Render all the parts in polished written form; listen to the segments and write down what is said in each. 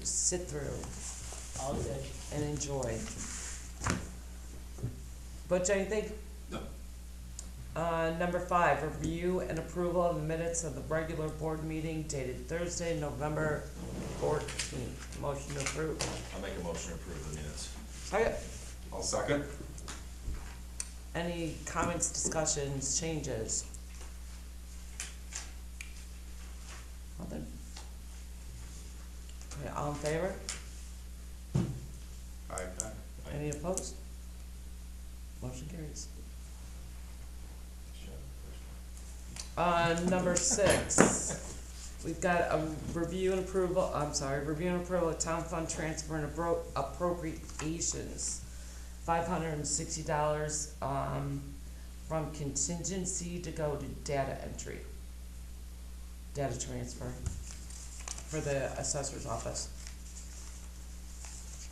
sit through All good. and enjoy. Butch, anything? No. Number 5, review and approval of the minutes of the regular board meeting dated Thursday, November 14th. Motion to approve. I'll make a motion to approve the minutes. Second. I'll second. Any comments, discussions, changes? Nothing? Okay, all in favor? Aye. Any opposed? Motion carries. Number 6, we've got a review and approval of town fund transfer and appropriations. $560, from contingency to go to data entry. Data transfer for the assessor's office.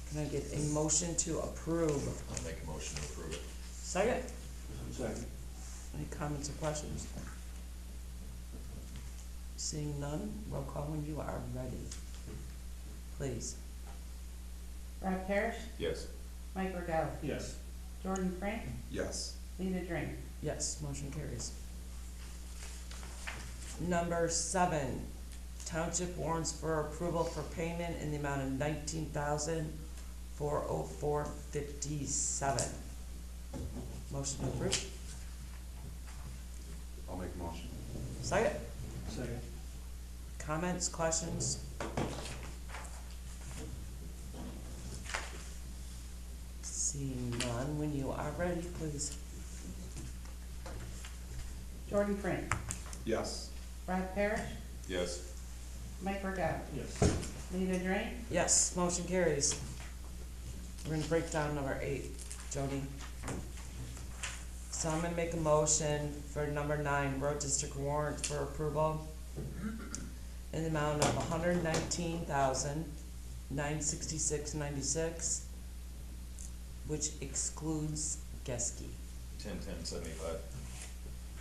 Can I get a motion to approve? I'll make a motion to approve it. Second? Second. Any comments or questions? Seeing none, roll call when you are ready. Please. Brad Parrish, Yes. Mike Regalo, Yes. Jordan Frank, Yes. Lena Drink. Yes, motion carries. Number 7, township warrants for approval for payment in the amount of $19,404.57. Motion approved. I'll make a motion. Second. Second. Comments, questions? Seeing none, when you are ready, please. Jordan Frank, Yes. Brad Parrish, Yes. Mike Regalo, Yes. Lena Drink. Yes, motion carries. We're gonna break down number 8, Jody. So I'm gonna make a motion for number 9, road district warrant for approval in the amount of $119,966.96, which excludes Geske. 10/10/75.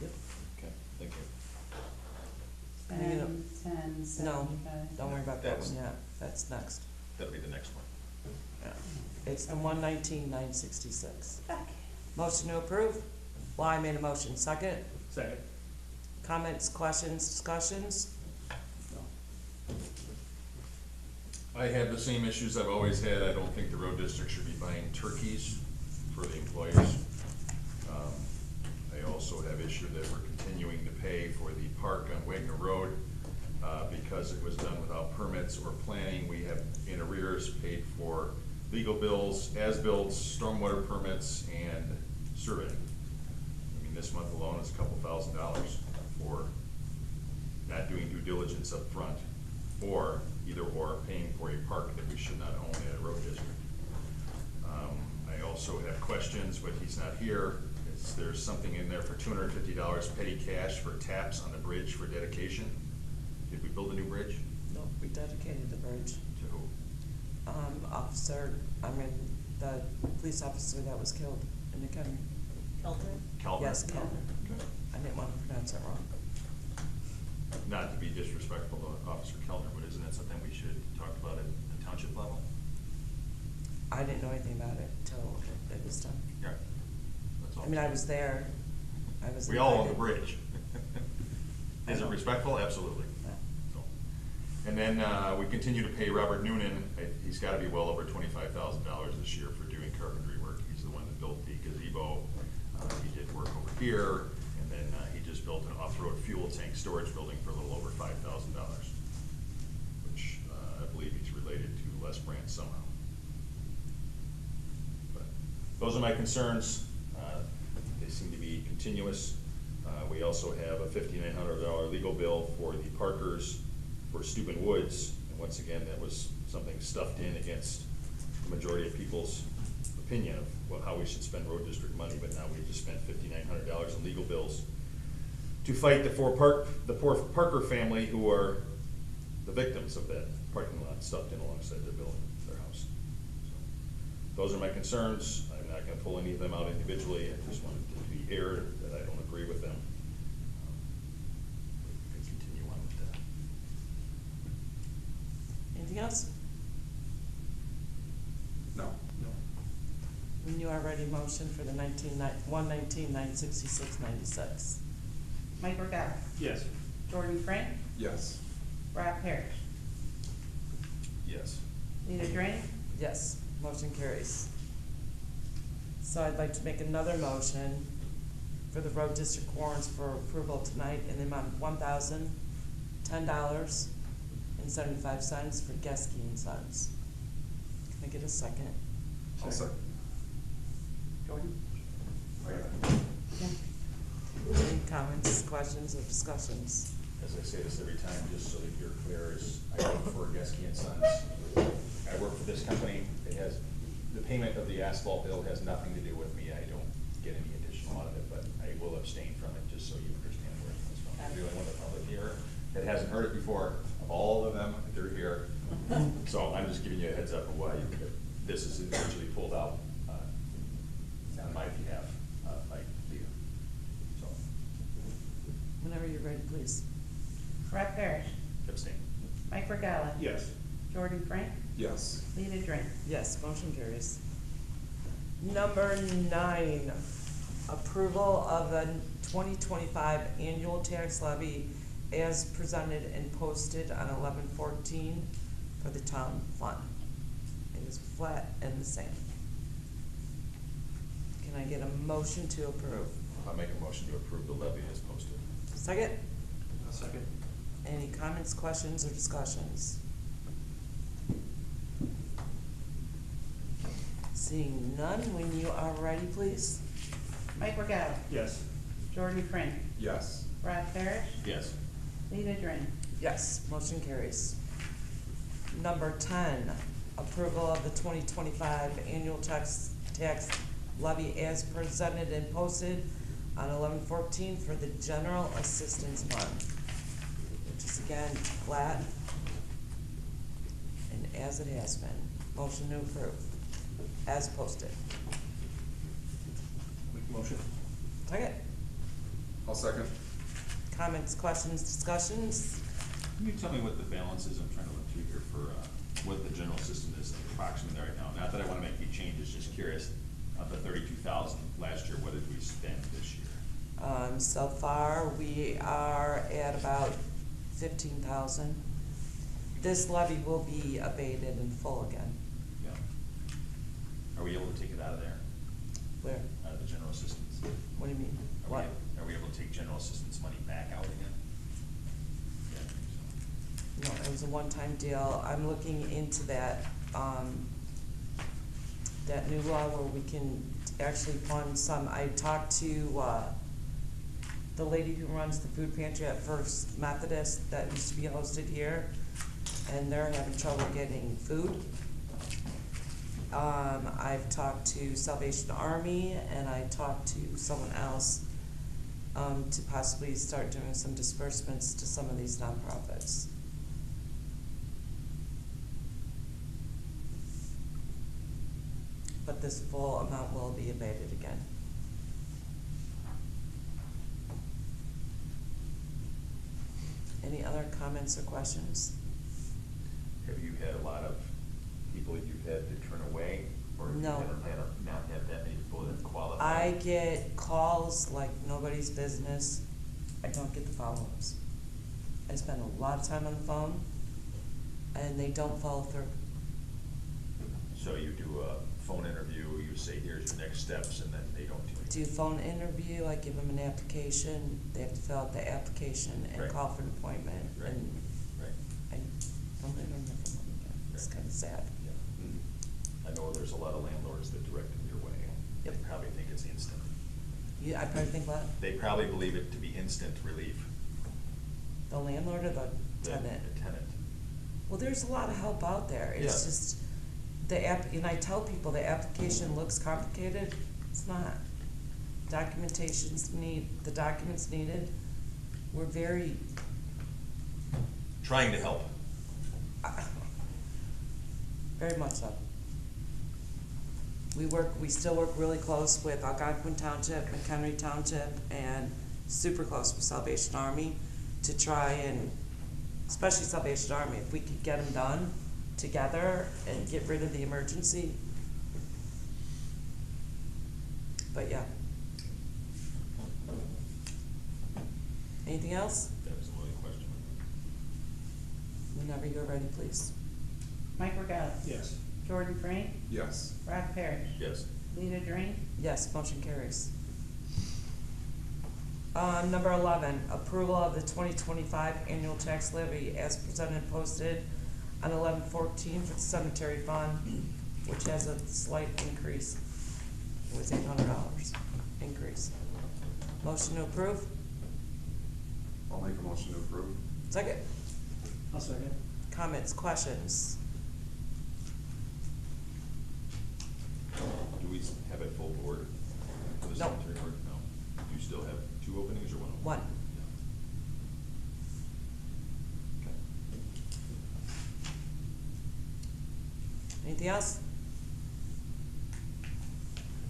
Yep. Okay, thank you. I need a- 10/10/75. Don't worry about that That's- one yet, that's next. That'll be the next one. Yeah. It's the 119,966. Okay. Motion to approve? Well, I made a motion. Second? Second. Comments, questions, discussions? I have the same issues I've always had. I don't think the road district should be buying turkeys for the employers. I also have issue that we're continuing to pay for the park on Wagner Road, because it was done without permits or planning. We have in arrears paid for legal bills, as-bills, stormwater permits, and surveying. I mean, this month alone is a couple $1,000s for not doing due diligence up front, or either or paying for a park that we should not own at a road district. I also have questions, but he's not here. There's something in there for $250 petty cash for taps on the bridge for dedication. Did we build a new bridge? No, we dedicated the bridge. To who? The police officer that was killed in the county. Kelton. Calvert? Yes, Calvert. Okay. I didn't want to pronounce it wrong. Not to be disrespectful to Officer Kellner, but isn't that something we should talk about at the township level? I didn't know anything about it until it was done. Yeah. That's all. I mean, I was there. We all own the invited. bridge. Is it respectful? Absolutely. Yeah. So, and then, we continue to pay Robert Noonan. He's gotta be well over $25,000 this year for doing carpentry work. He's the one that built the gazebo. He did work over here, and then, he just built an off-road fuel tank storage building for a little over $5,000, which, I believe he's related to Les Brandt somehow. But those are my concerns. They seem to be continuous. We also have a $5,900 legal bill for the Parkers for Steuben Woods. And once again, that was something stuffed in against the majority of people's opinion of how we should spend road district money, but now we just spent $5,900 in legal bills to fight the poor Parker family who are the victims of that parking lot stuffed in alongside their building, their house. So, those are my concerns. I'm not gonna pull any of them out individually. I just wanted to be aired that I don't agree with them. We can continue on with that. Anything else? No. And you already motioned for the 119,966.96. Mike Regala. Yes. Jordan Frank. Yes. Rob Parrish. Yes. Rita Drain. Yes, motion carries. So I'd like to make another motion for the road district warrants for approval tonight in the amount of $1,010.75 for Geske and Sons. Can I get a second? I'll second. Jordan. Any comments, questions, or discussions? As I say this every time, just so that you're clear, is I work for Geske and Sons. I work for this company. It has, the payment of the asphalt bill has nothing to do with me. I don't get any additional out of it, but I will abstain from it, just so you understand where it comes from. I'm the only one in the public here that hasn't heard it before. Of all of them, they're here. So I'm just giving you a heads up of why this is eventually pulled out on my behalf, by Leah. So, Whenever you're ready, please. Rob Parrish. abstain. Mike Regala. Yes. Jordan Frank. Yes. Rita Drain. Yes, motion carries. Number 9, approval of the 2025 annual tax levy as presented and posted on 11/14 for the town fund. It is flat and the same. Can I get a motion to approve? I'll make a motion to approve the levy as posted. Second? A second. Any comments, questions, or discussions? Seeing none, when you are ready, please. Mike Regala. Yes. Jordan Frank. Yes. Rob Parrish. Yes. Rita Drain. Yes, motion carries. Number 10, approval of the 2025 annual tax levy as presented and posted on 11/14 for the general assistance fund, which is again flat and as it has been. Motion to approve, as posted. Make a motion. Second, I'll second. comments, questions, discussions? Can you tell me what the balance is? I'm trying to look through here for, what the general system is approximately right now. Not that I wanna make any changes, just curious. Of the 32,000 last year, what did we spend this year? So far, we are at about 15,000. This levy will be abated in full again. Yeah. Are we able to take it out of there, Where? out of the general assistance? What do you mean? What? Are we able to take general assistance money back out again? Yeah, I think so. No, it was a one-time deal. I'm looking into that, that new law where we can actually fund some. I talked to, the lady who runs the food pantry at First Methodist that used to be hosted here, and they're having trouble getting food. I've talked to Salvation Army, and I talked to someone else, to possibly start doing some disbursements to some of these nonprofits. But this full amount will be abated again. Any other comments or questions? Have you had a lot of people that you've had to turn away? Or have you No. not had that many people that qualify? I get calls like nobody's business. I don't get the follow-ups. I spend a lot of time on the phone, and they don't follow through. So you do a phone interview, you say, here's your next steps, and then they don't do anything? Do a phone interview, I give them an application, they have to fill out the application and Right. call for an appointment, Right. and Right. I don't hear from them again. It's Right. kinda sad. Yeah. I know there's a lot of landlords that direct them your way. They Yep. probably think it's instant. You, I probably think what? They probably believe it to be instant relief. The landlord or the The tenant? tenant. Well, there's a lot of help out there. It's Yeah. just, the app, and I tell people the application looks complicated. It's not. The documents needed, we're very, Trying to help. very much so. We still work really close with Algonquin Township, McHenry Township, and super close with Salvation Army to try and, especially Salvation Army, if we could get them done together and get rid of the emergency, but yeah. Anything else? That was the only question. Whenever you're ready, please. Mike Regala. Yes. Jordan Frank. Yes. Rod Parrish. Yes. Rita Drain. Yes, motion carries. Number 11, approval of the 2025 annual tax levy as presented and posted on 11/14 for the cemetery fund, which has a slight increase. It was $800 increase. Motion to approve? I'll make a motion to approve. Second. I'll second. Comments, questions? Do we have a full board for the No. cemetery board? No. Do you still have 2 openings or 1 opening? One. Yeah. Okay. Anything else?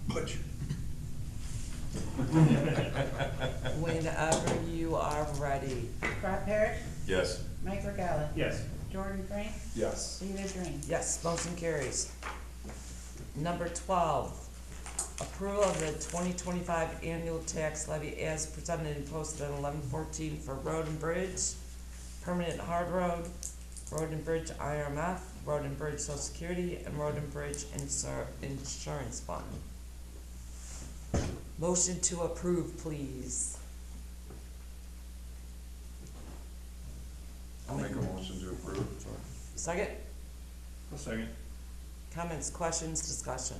Butch. Whenever you are ready. Rod Parrish. Yes. Mike Regala. Yes. Jordan Frank. Yes. Rita Drain. Yes, motion carries. Number 12, approval of the 2025 annual tax levy as presented and posted on 11/14 for road and bridge, permanent hard road, road and bridge IRMF, road and bridge social security, and road and bridge insurance fund. Motion to approve, please. I'll make a motion to approve. Second? I'll second. Comments, questions, discussion?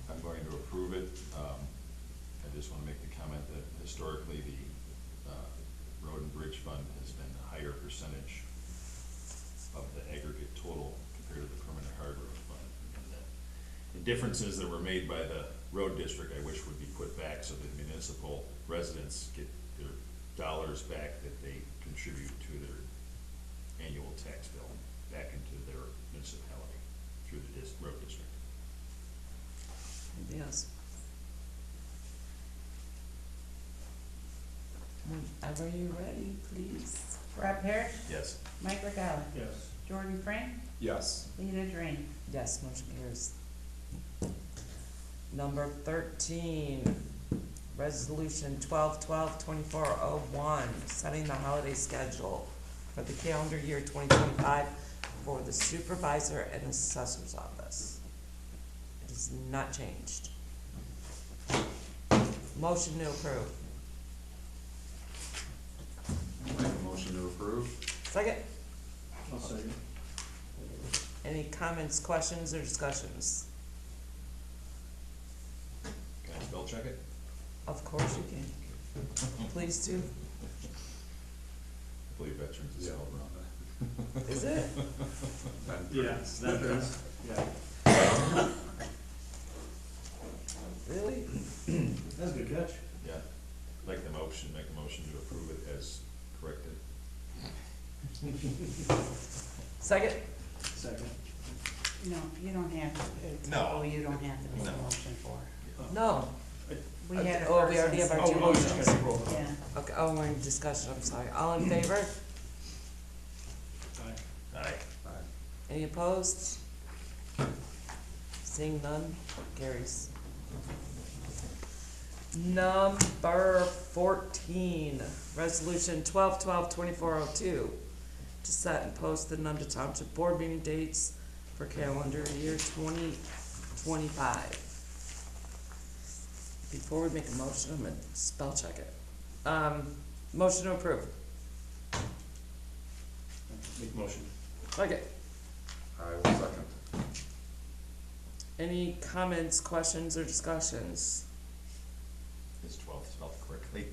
I'm going to approve it. I just want to make the comment that historically, the road and bridge fund has been a higher percentage of the aggregate total compared to the permanent hard road fund. And the differences that were made by the road district, I wish would be put back so that municipal residents get their dollars back that they contribute to their annual tax bill back into their municipality through the road district. Yes. Whenever you're ready, please. Rod Parrish. Yes. Mike Regala. Yes. Jordan Frank. Yes. Rita Drain. Yes, motion carries. Number 13, resolution 12/12/2401, setting the holiday schedule for the calendar year 2025 for the supervisor and assessor's office. It is not changed. Motion to approve. I'll make a motion to approve. Second. I'll second. Any comments, questions, or discussions? Can I spell check it? Of course you can. Please do. I believe veterans is Yeah. spelled wrong. Is it? Yeah, veterans. Yeah. Really? That's a good catch. Yeah, make a motion to approve it as corrected. Second? Second. No, you don't have to. No. Oh, you don't have to make a No. motion for it. No. We had a Oh, first we already have and our two motions. Yeah. Okay, oh, we're in discussion, I'm sorry. All in favor? Aye. Aye. Aye. Any opposed? Seeing none, carries. Number 14, resolution 12/12/2402, to set and post the Nunda Township board meeting dates for calendar year 2025. Before we make a motion, I'm gonna spell check it. Motion to approve. Make motion. Okay. I will second. Any comments, questions, or discussions? Is 12 spelled correctly?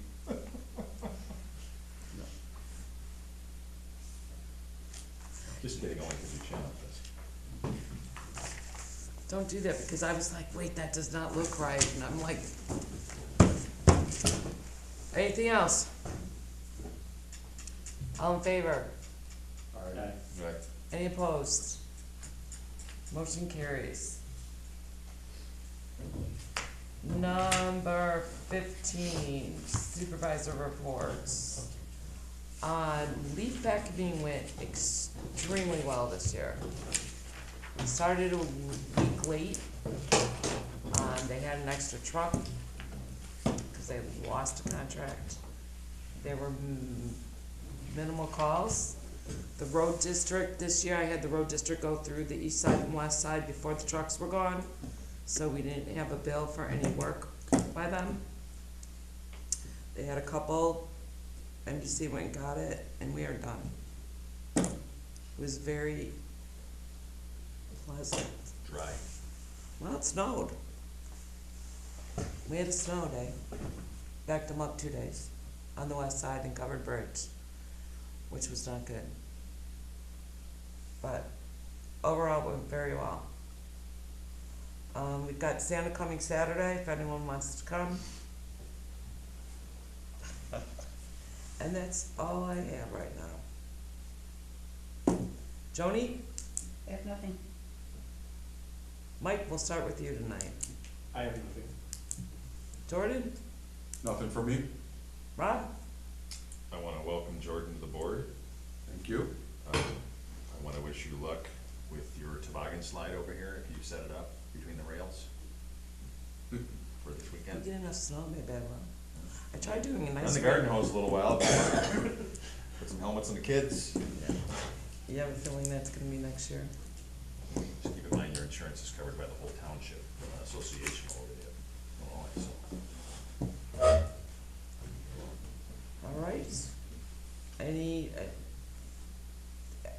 Just kidding, only because you challenged us. Don't do that, because I was like, wait, that does not look right, and I'm like, anything else? All in favor? Aye. Right. Any opposed? Motion carries. Number 15, supervisor reports. Leaf vacuuming went extremely well this year. We started a week late, They had an extra truck, cause they lost a contract. There were minimal calls. The road district, this year I had the road district go through the east side and west side before the trucks were gone, so we didn't have a bill for any work by them. They had a couple, NBC went and got it, and we are done. It was very pleasant. Dry. Well, it snowed. We had a snow day. Backed them up 2 days on the west side and covered bridge, which was not good. But overall, it went very well. We've got Santa coming Saturday, if anyone wants to come. And that's all I have right now. Joni, I have nothing. Mike, we'll start with you tonight. I have nothing. Jordan, Nothing for me? Rob, I wanna welcome Jordan to the board. Thank you. I wanna wish you luck with your toboggan slide over here, if you set it up between the rails for this we weekend. get enough snow, maybe I will. I tried doing a nice. Run the garden hose a little while, put some helmets on the kids. Yeah. You have a feeling that's gonna be next year? Just keep in mind, your insurance is covered by the whole township association over there. So. All right. Any,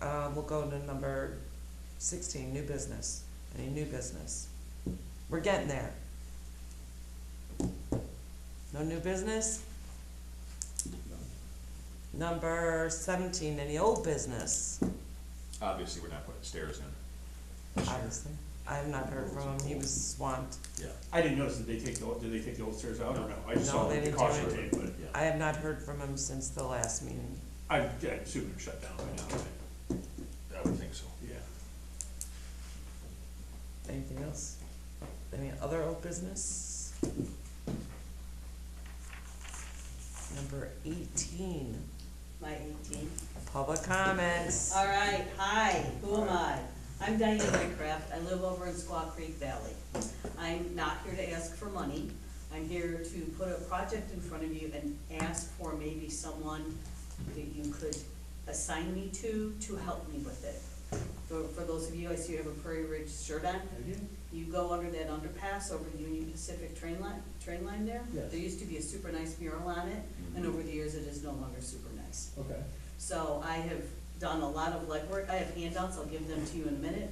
we'll go to number 16, new business. Any new business? We're getting there. No new business? Number 17, any old business? Obviously, we're not putting stairs in. Obviously. I have not heard from him, he was swamped. Yeah. I didn't notice, did they take the old stairs out or no? I just No, saw they the didn't caution do it. tape, but I have not heard from him since the last meeting. I assume they're shut down right now, right? I would think so. Yeah. Anything else? Any other old business? Number 18, My 18. public comments. All right, hi, who am I? I'm Diane Whitecraft, I live over in Squaw Creek Valley. I'm not here to ask for money, I'm here to put a project in front of you and ask for maybe someone that you could assign me to help me with it. For those of you, I see you have a Prairie Ridge shirt on. You go under that underpass over the Union Pacific train line there. Yes. There used to be a super nice mural on it, and over the years it is no longer super nice. Okay. So I have done a lot of legwork. I have handouts, I'll give them to you in a minute.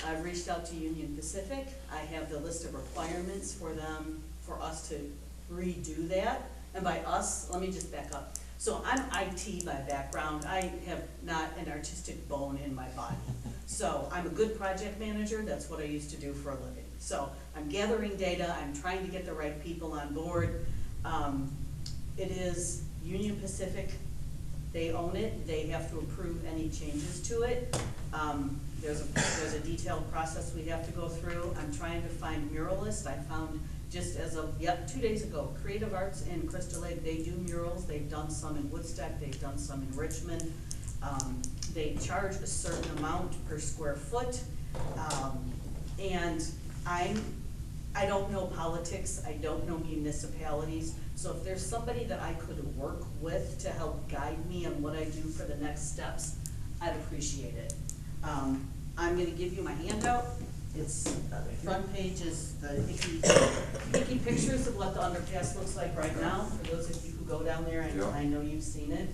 I've reached out to Union Pacific. I have the list of requirements for them, for us to redo that. And by us, let me just back up. So I'm IT by background. I have not an artistic bone in my body. So I'm a good project manager. That's what I used to do for a living. So I'm gathering data. I'm trying to get the right people on board. It is Union Pacific. They own it. They have to approve any changes to it. There's a detailed process we have to go through. I'm trying to find muralists. I found just as of, 2 days ago, Creative Arts in Crystal Lake, they do murals. They've done some in Woodstock. They've done some in Richmond. They charge a certain amount per square foot. And I don't know politics. I don't know municipalities. So if there's somebody that I could work with to help guide me on what I do for the next steps, I'd appreciate it. I'm gonna give you my handout. It's, the front page is the hickey pictures of what the underpass looks like right now, for those of you who go down there, and I know you've seen it.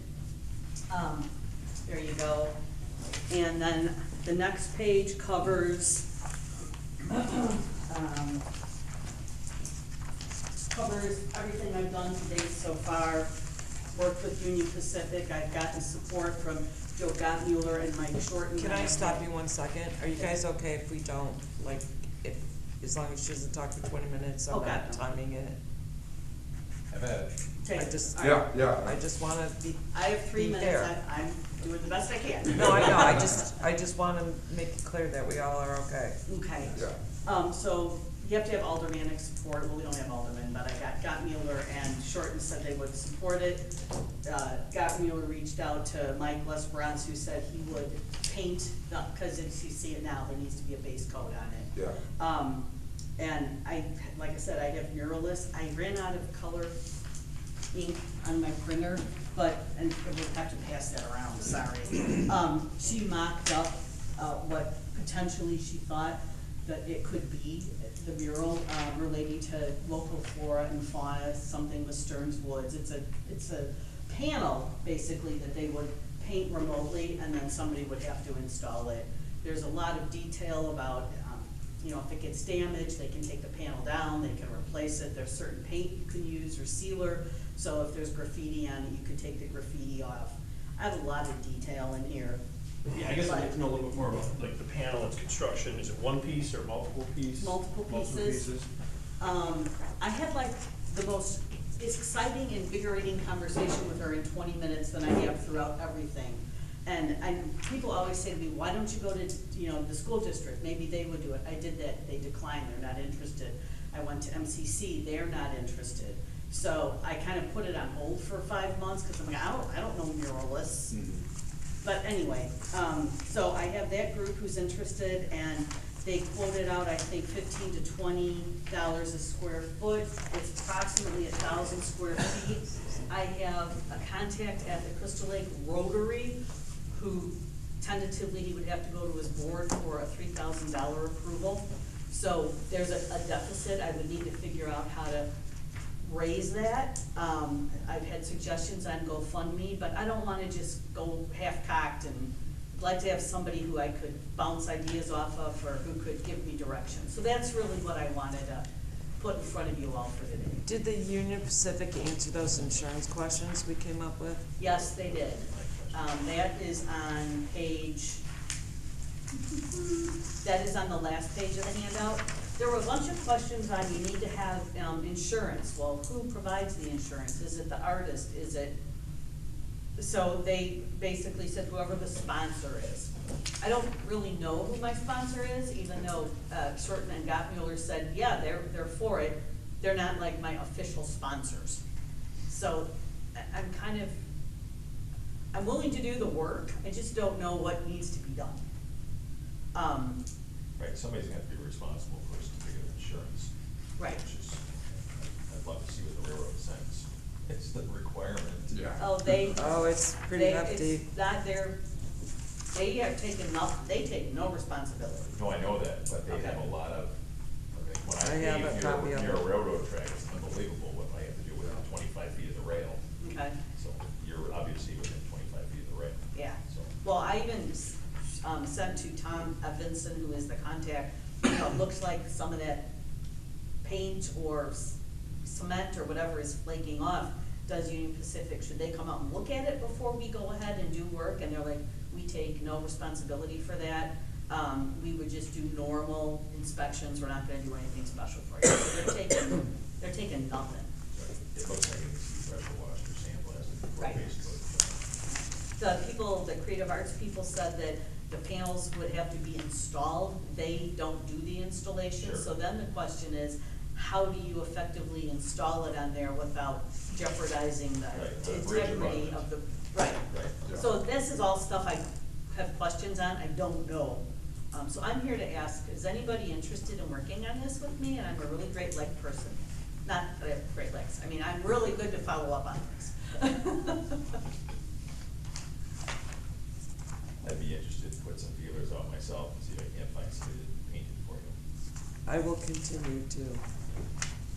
There you go. And then the next page covers, everything I've done to date so far. Worked with Union Pacific. I've gotten support from Joe Gottmuller and Mike Shorten. Can I stop you 1 second? Are you guys okay if we don't, like, as long as she doesn't talk for 20 minutes, I'm not timing it? Have at it. Okay, I just- all right. I just wanna be, I have 3 be minutes. fair. I'm doing the best I can. No, I know, I just wanna make it clear that we all are okay. Okay. Yeah. So you have to have aldermanic support. Well, we don't have aldermen, but I got Gottmuller and Shorten said they would support it. Gottmuller reached out to Mike Lesperance, who said he would paint, because as you see it now, there needs to be a base coat on it. Yeah. And like I said, I have muralists. I ran out of color ink on my printer, and we'll have to pass that around, sorry. She mocked up, what potentially she thought that it could be, the mural, relating to local flora and fauna, something with Stearns Woods. It's a panel, basically, that they would paint remotely, and then somebody would have to install it. There's a lot of detail about, if it gets damaged, they can take the panel down, they can replace it. There's certain paint you can use or sealer, so if there's graffiti on it, you could take the graffiti off. I have a lot of detail in here. Yeah, I guess I'd like to know a little bit more about, like, the panel, its construction. Is it one piece or multiple pieces? Multiple pieces. I had like the most exciting, invigorating conversation with her in 20 minutes than I have throughout everything. And people always say to me, why don't you go to, the school district? Maybe they would do it. I did that. They declined. They're not interested. I went to MCC. They're not interested. So I kind of put it on hold for 5 months because I'm like, I don't know muralists. Mm-hmm. But anyway, so I have that group who's interested, and they quoted out, I think, $15 to $20 a square foot. It's approximately 1,000 square feet. I have a contact at the Crystal Lake Rotary who tentatively he would have to go to his board for a $3,000 approval. So there's a deficit. I would need to figure out how to raise that. I've had suggestions on GoFundMe, but I don't want to just go half-cocked, and I'd like to have somebody who I could bounce ideas off of or who could give me direction. So that's really what I wanted to put in front of you all for today. Did the Union Pacific answer those insurance questions we came up with? Yes, they did. That is on page, that is on the last page of the handout. There were a bunch of questions on you need to have insurance. Well, who provides the insurance? Is it the artist? Is it? So they basically said whoever the sponsor is. I don't really know who my sponsor is, even though Shorten and Gottmuller said, yeah, they're for it. They're not like my official sponsors. So I'm willing to do the work. I just don't know what needs to be done. Right, somebody's gonna have to be responsible for a certificate of insurance. Right. Which is, I'd love to see what the railroad sends. It's the requirement. Yeah. Oh, it's pretty hefty. It's not their, they take no responsibility. No, I know that, but they Okay. have a lot of, when I have a I copy pave of near a it. railroad track, it's unbelievable what I have to do within 25 feet of the rail. Okay, So you're obviously within 25 feet of the rail. yeah. So, Well, I even sent to Tom Evanson, who is the contact, it looks like some of that paint or cement or whatever is flaking off. Does Union Pacific, should they come out and look at it before we go ahead and do work? And they're like, we take no responsibility for that. We would just do normal inspections. We're not gonna do anything special for you. So they're taking nothing. it looks like it needs to be pressure washed or sandblasted before Right. basically. The creative arts people said that the panels would have to be installed. They don't do the installation. Sure. So then the question is, how do you effectively install it on there without jeopardizing the Right, the bridge integrity abutment. of the, right. Right. Yeah. So this is all stuff I have questions on, I don't know. So I'm here to ask, is anybody interested in working on this with me? And I'm a really Great Lake person. Not that I have Great Lakes, I mean, I'm really good to follow up on this. I'd be interested to put some feelers out myself and see if I can't find somebody to paint it for you. I will continue to.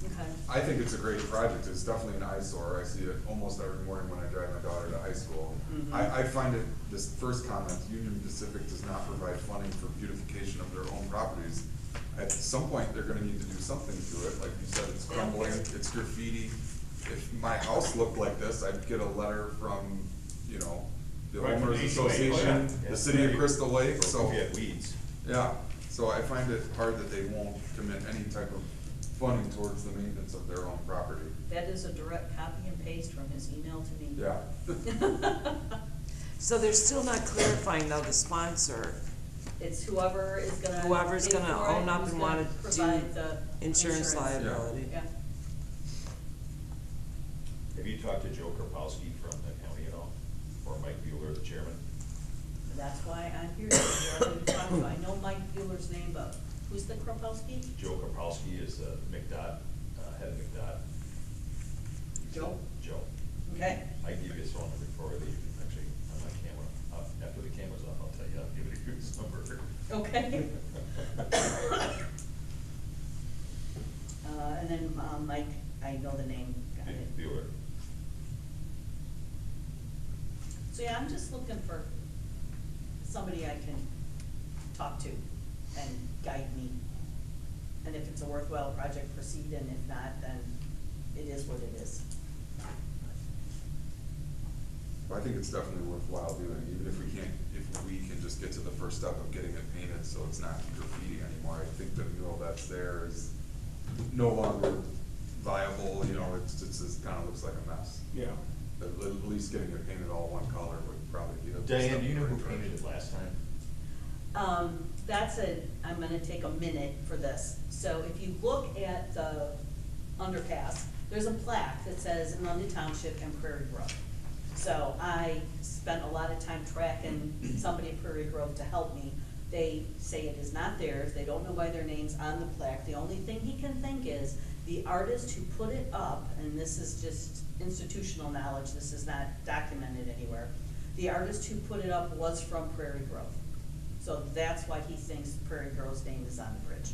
Okay. I think it's a great project. It's definitely an eyesore. I see it almost every morning when I drive my daughter to high school. Mhm. I find it, this first comment, Union Pacific does not provide funding for beautification of their own properties. At some point, they're gonna need to do something to it. Like you said, it's crumbling, it's graffiti. If my house looked like this, I'd get a letter from, the Right, from homeowners the HOA, association, Yeah. the city of Crystal Lake, Or so. if you had weeds. Yeah, so I find it hard that they won't commit any type of funding towards the maintenance of their own property. That is a direct copy and paste from his email to me. Yeah. So they're still not clarifying though the sponsor, It's whoever is gonna. Whoever's pay gonna for it, own up who's and gonna wanna do provide the insurance liability. Yeah. Have you talked to Joe Kropowski from the county at all? Or Mike Bueller, the chairman? That's why I'm here today. I know Mike Bueller's name, but who's the Kropowski? Joe Kapowski is McDot, head of McDot. Joe? Joe. Okay. I can give you his phone number before we leave, actually, on my camera. After the camera's off, I'll tell you, I'll give you his number. Okay. And then, Mike, I know the name, got it. Bueller. So yeah, I'm just looking for somebody I can talk to and guide me. And if it's a worthwhile project, proceed, and if not, then it is what it is. But I think it's definitely worthwhile doing, even if we can just get to the first step of getting it painted, so it's not graffiti anymore. I think the mural that's there is no longer viable, you know, it's just kind of looks like a mess. Yeah. At least getting it painted all one color would probably be the. Diane, do you know who painted it last time? I'm gonna take a minute for this. So if you look at the underpass, there's a plaque that says Nunda Township and Prairie Grove. So I spent a lot of time tracking somebody at Prairie Grove to help me. They say it is not theirs, they don't know why their name's on the plaque. The only thing he can think is, the artist who put it up, and this is just institutional knowledge, this is not documented anywhere, the artist who put it up was from Prairie Grove. So that's why he thinks Prairie Grove's name is on the bridge.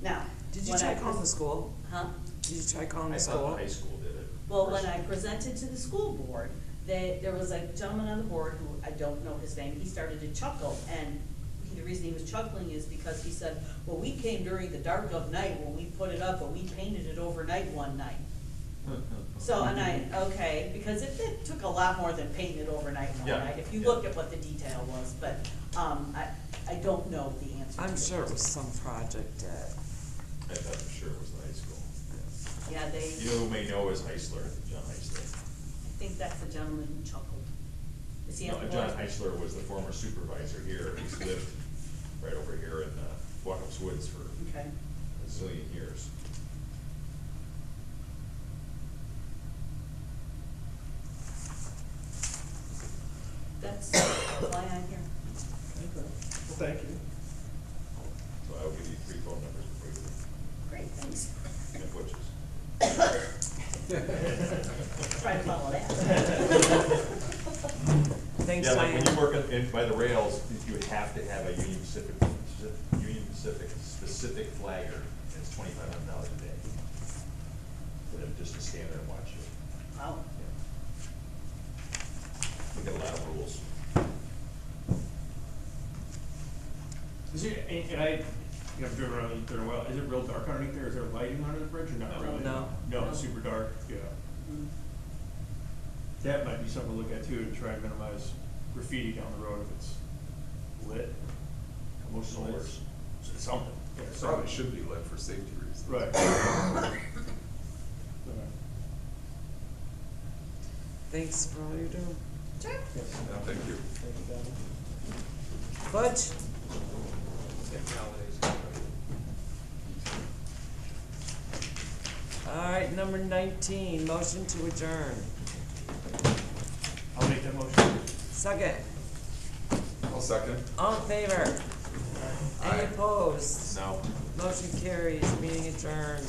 Now, Did you when I try calling the pres- school? Huh? Did you try calling I the thought school? the high school did it. Well, when I presented to the school board, there was a gentleman on the board who, I don't know his name, he started to chuckle, and the reason he was chuckling is because he said, well, we came during the dark of night when we put it up, but we painted it overnight one night. So, and okay, because it took a lot more than painting it overnight one Yeah, night, if you yeah. look at what the detail was, but, I don't know the answer to I'm it. sure it was some project that, I thought for sure it was the high school. Yeah, You know who may know is Heisler, John Heisler. I think that's the gentleman who chuckled. Is he No, on the John board? Heisler was the former supervisor here. He's lived right over here in Waukeps Woods for Okay. a zillion years. That's why I'm here. Well, thank you. So I will give you 3 phone numbers before you leave. Great, thanks. And whiches. Try to follow that. thanks, Yeah, like Diane. when you work by the rails, you have to have a Union Pacific specific flagger, and it's $2,500 a day. For them just to stand there and watch you. Wow. We got a lot of rules. Is it, and I've driven around there a while, is it real dark underneath there? Is there lighting under the bridge or not really? No. No, it's super dark, yeah. Mm. That might be something to look at too, to try and minimize graffiti down the road if it's lit. Most of it's something. Yeah, It something. probably should be lit for safety reasons. Right. Thanks for all you do. Sure. Yes. Yeah, thank you. Thank you, Donna. Butch? All right, number 19, motion to adjourn. I'll make that motion. Second, I'll second. all in favor? Any Aye. opposed? No. Motion carries, meeting adjourned.